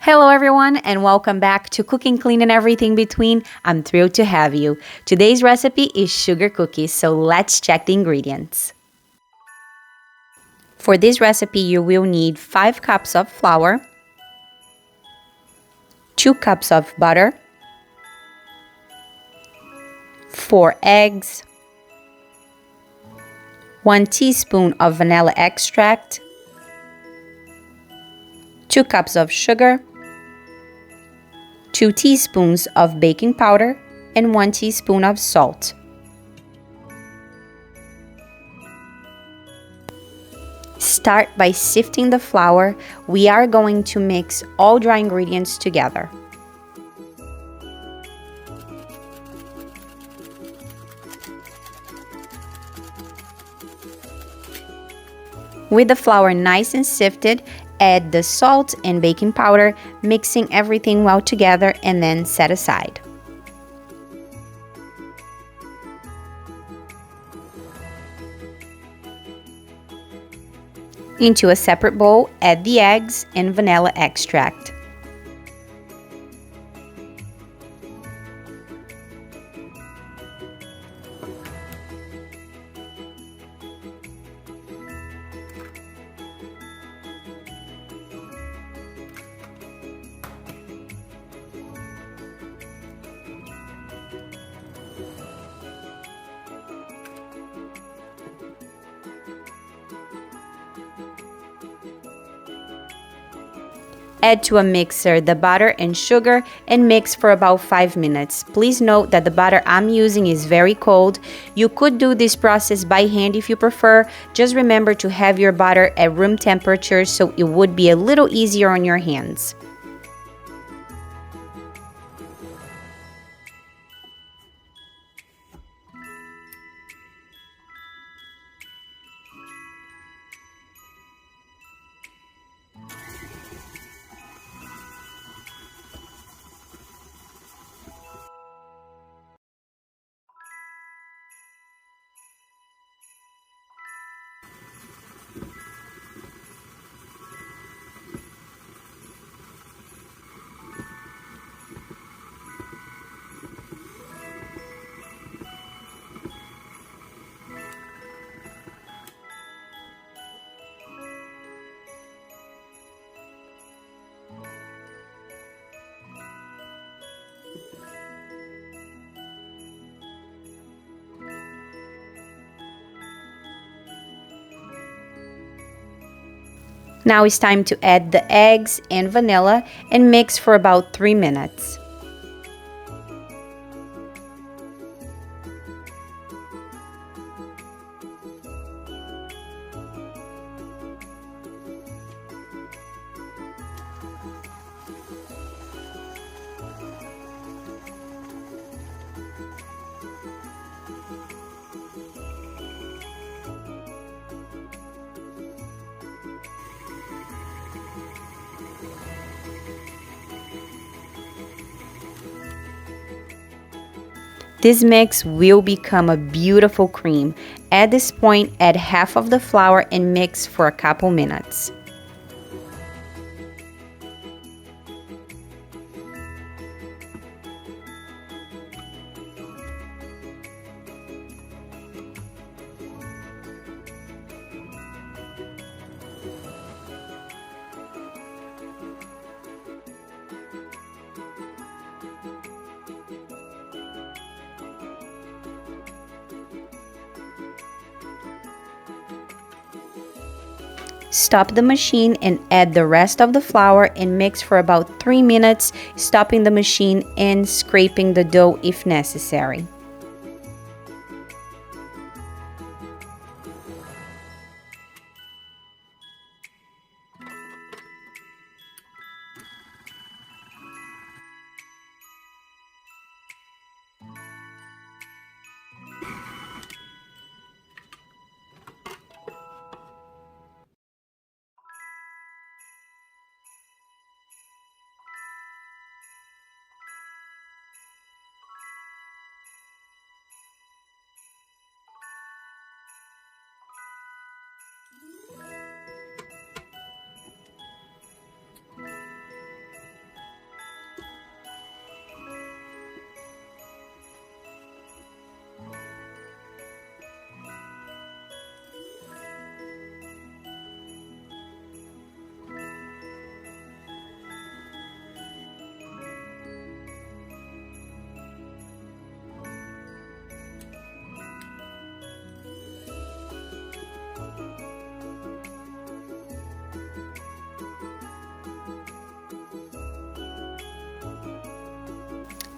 Hello, everyone, and welcome back to Cooking Clean and Everything Between. I'm thrilled to have you. Today's recipe is sugar cookies, so let's check the ingredients. For this recipe, you will need 5 cups of flour, 2 cups of butter, 4 eggs, 1 teaspoon of vanilla extract, 2 cups of sugar, 2 teaspoons of baking powder, and 1 teaspoon of salt. Start by sifting the flour. We are going to mix all dry ingredients together. With the flour nice and sifted, add the salt and baking powder, mixing everything well together and then set aside. Into a separate bowl, add the eggs and vanilla extract. Add to a mixer the butter and sugar and mix for about 5 minutes. Please note that the butter I'm using is very cold. You could do this process by hand if you prefer. Just remember to have your butter at room temperature so it would be a little easier on your hands. Now it's time to add the eggs and vanilla and mix for about 3 minutes. This mix will become a beautiful cream. At this point, add half of the flour and mix for a couple minutes. Stop the machine and add the rest of the flour and mix for about 3 minutes, stopping the machine and scraping the dough if necessary.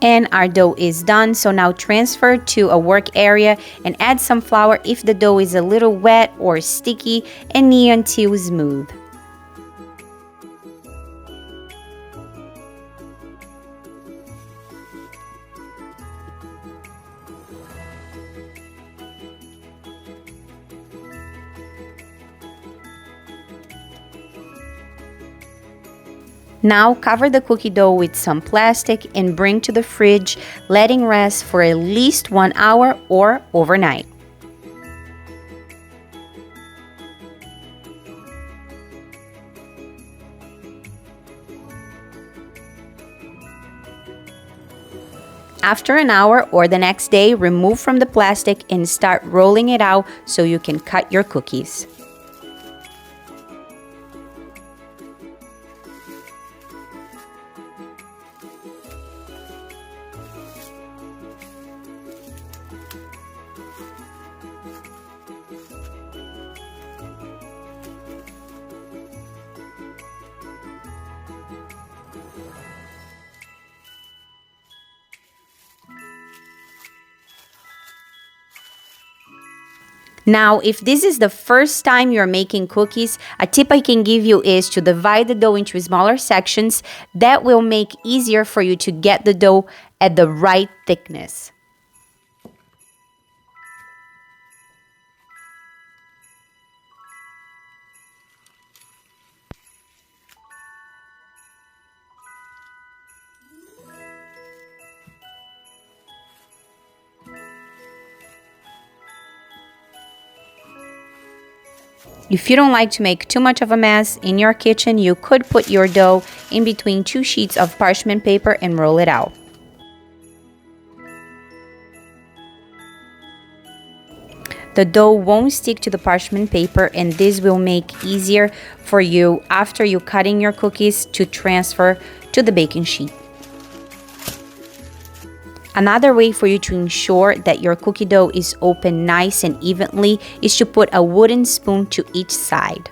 And our dough is done, so now transfer to a work area and add some flour if the dough is a little wet or sticky and knead until smooth. Now cover the cookie dough with some plastic and bring to the fridge, letting rest for at least 1 hour or overnight. After an hour or the next day, remove from the plastic and start rolling it out so you can cut your cookies. Now, if this is the first time you're making cookies, a tip I can give you is to divide the dough into smaller sections. That will make easier for you to get the dough at the right thickness. If you don't like to make too much of a mess in your kitchen, you could put your dough in between 2 sheets of parchment paper and roll it out. The dough won't stick to the parchment paper, and this will make easier for you after you cutting your cookies to transfer to the baking sheet. Another way for you to ensure that your cookie dough is open nice and evenly is to put a wooden spoon to each side.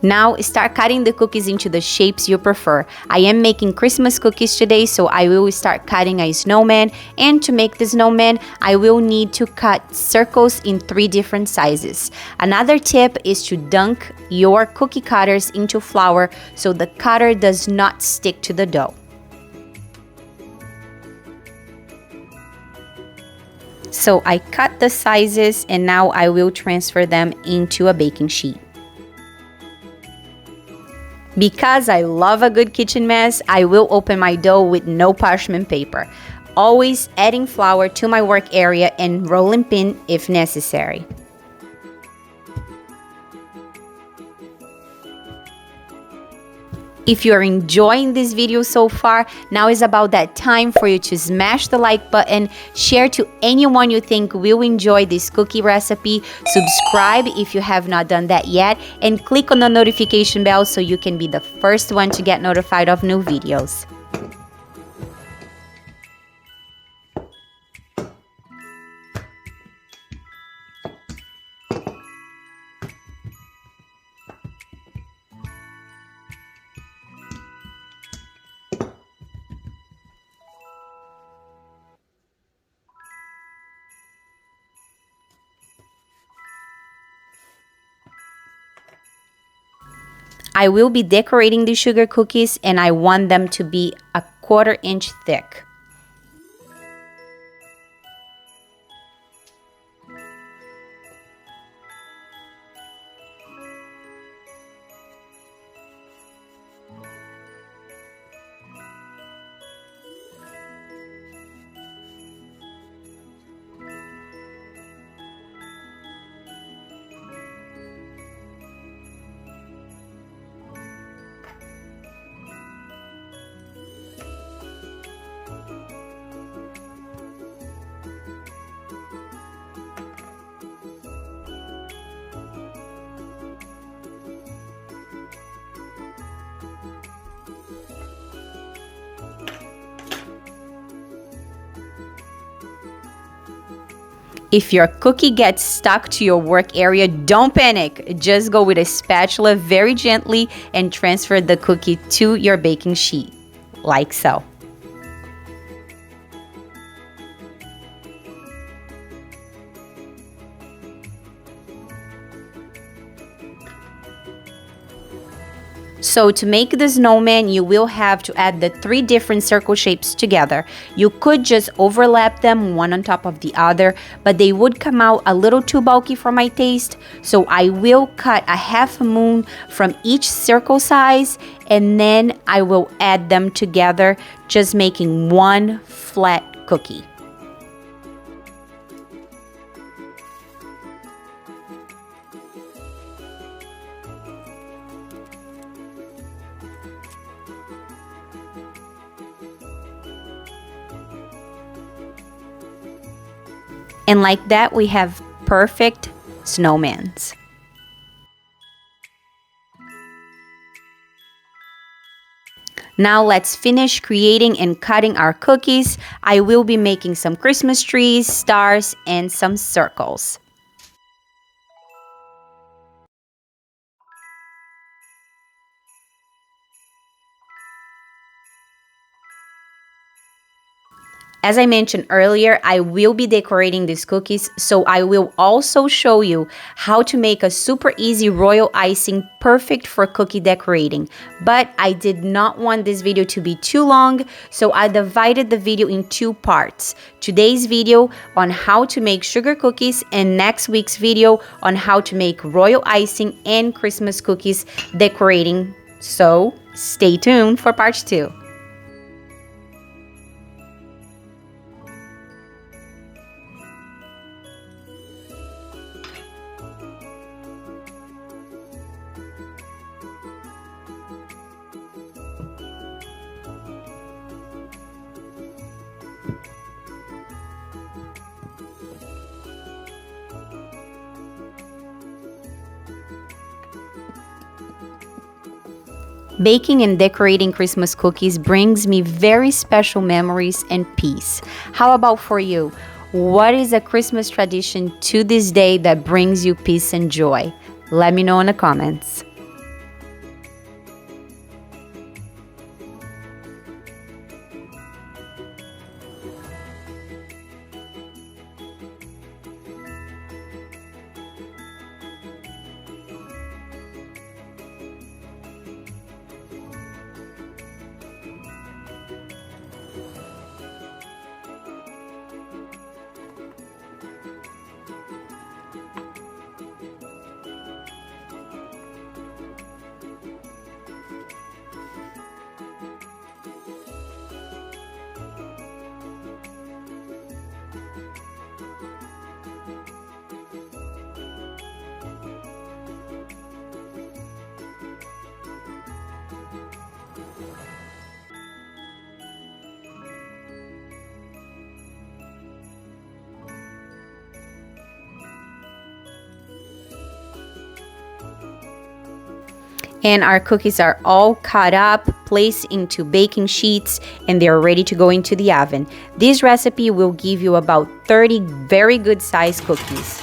Now start cutting the cookies into the shapes you prefer. I am making Christmas cookies today, so I will start cutting a snowman, and to make the snowman, I will need to cut circles in 3 different sizes. Another tip is to dunk your cookie cutters into flour so the cutter does not stick to the dough. So I cut the sizes, and now I will transfer them into a baking sheet. Because I love a good kitchen mess, I will open my dough with no parchment paper, always adding flour to my work area and rolling pin if necessary. If you are enjoying this video so far, now is about that time for you to smash the like button, share to anyone you think will enjoy this cookie recipe, subscribe if you have not done that yet, and click on the notification bell so you can be the first one to get notified of new videos. I will be decorating the sugar cookies, and I want them to be a 1/4 inch thick. If your cookie gets stuck to your work area, don't panic. Just go with a spatula very gently and transfer the cookie to your baking sheet, like so. So to make the snowman, you will have to add the 3 different circle shapes together. You could just overlap them one on top of the other, but they would come out a little too bulky for my taste. So I will cut a half moon from each circle size, and then I will add them together, just making one flat cookie. And like that, we have perfect snowmans. Now let's finish creating and cutting our cookies. I will be making some Christmas trees, stars, and some circles. As I mentioned earlier, I will be decorating these cookies, so I will also show you how to make a super easy royal icing perfect for cookie decorating. But I did not want this video to be too long, so I divided the video in 2 parts. Today's video on how to make sugar cookies, and next week's video on how to make royal icing and Christmas cookies decorating. So stay tuned for part 2. Baking and decorating Christmas cookies brings me very special memories and peace. How about for you? What is a Christmas tradition to this day that brings you peace and joy? Let me know in the comments. And our cookies are all cut up, placed into baking sheets, and they're ready to go into the oven. This recipe will give you about 30 very good sized cookies.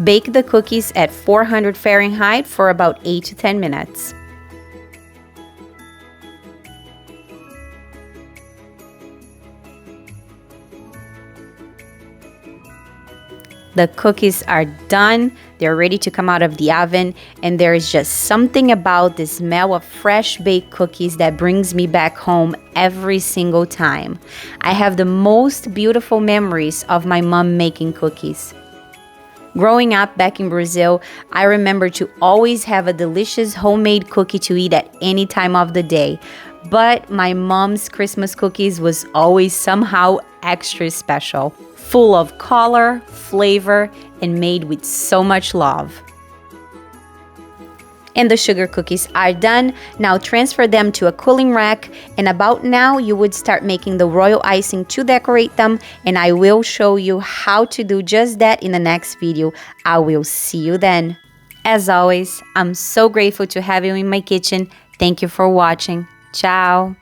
Bake the cookies at 400 Fahrenheit for about 8 to 10 minutes. The cookies are done, they're ready to come out of the oven, and there is just something about the smell of fresh baked cookies that brings me back home every single time. I have the most beautiful memories of my mom making cookies. Growing up back in Brazil, I remember to always have a delicious homemade cookie to eat at any time of the day. But my mom's Christmas cookies was always somehow extra special, full of color, flavor, and made with so much love. And the sugar cookies are done. Now transfer them to a cooling rack, and about now you would start making the royal icing to decorate them, and I will show you how to do just that in the next video. I will see you then. As always, I'm so grateful to have you in my kitchen. Thank you for watching. Ciao!